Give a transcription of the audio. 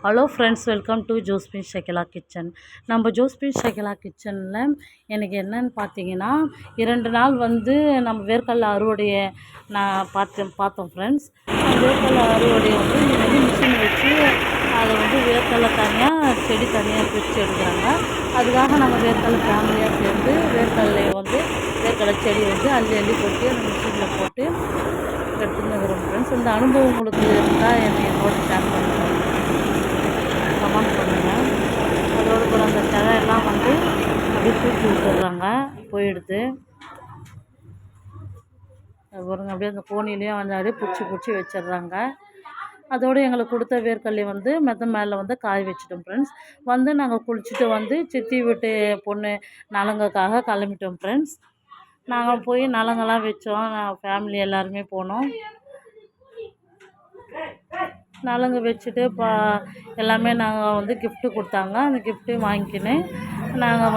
Hello friends, welcome to Josephine Shakila kitchen. நம்ம Josephine Shakila கிச்சனில் எனக்கு என்னென்னு பார்த்தீங்கன்னா, 2 நாள் நம்ம வேர்க்கடலை அறுவடையை நான் பார்த்தோம் ஃப்ரெண்ட்ஸ். வேர்க்கடலை அறுவடையை மிஷின் வச்சு அதை வேர்க்கடலை தனியாக செடி தனியாக பிரித்து எடுக்கிறாங்க. அதுக்காக நம்ம வேர்க்கடலை ஃபேமிலியாக சேர்ந்து வேர்க்கடலை செடி அள்ளி அள்ளி கொட்டி அந்த மிஷினில் போட்டு எடுத்துன்னு இருக்கிறோம் ஃப்ரெண்ட்ஸ். இந்த அனுபவம் உங்களுக்கு இருந்தால் என்னோட ஷேர் பண்ணுங்கள், கமெண்ட் பண்ணுங்கள். அதோடு கூட அந்த கிளையெல்லாம் அப்படியே தூக்கி விட்டுடுறாங்க, போயிடுது பாருங்க. அப்படியே அந்த கோணிலையும் அப்படியே பிடிச்சி வச்சிடுறாங்க. அதோடு எங்களுக்கு கொடுத்த வேர்க்கடலை மெத்த மேலே காய வச்சிட்டோம் ஃப்ரெண்ட்ஸ். நாங்கள் குளிச்சுட்டு சித்தி வீட்டு பொண்ணு நலங்குக்காக கிளம்பிட்டோம் ஃப்ரெண்ட்ஸ். நாங்கள் போய் நலங்கெல்லாம் வச்சோம், ஃபேமிலி எல்லாருமே போனோம். நலங்கு வச்சுட்டு எல்லாமே நாங்கள் கிஃப்ட்டு கொடுத்தாங்க. அந்த கிஃப்ட்டையும் வாங்கிக்கின்னு நாங்கள்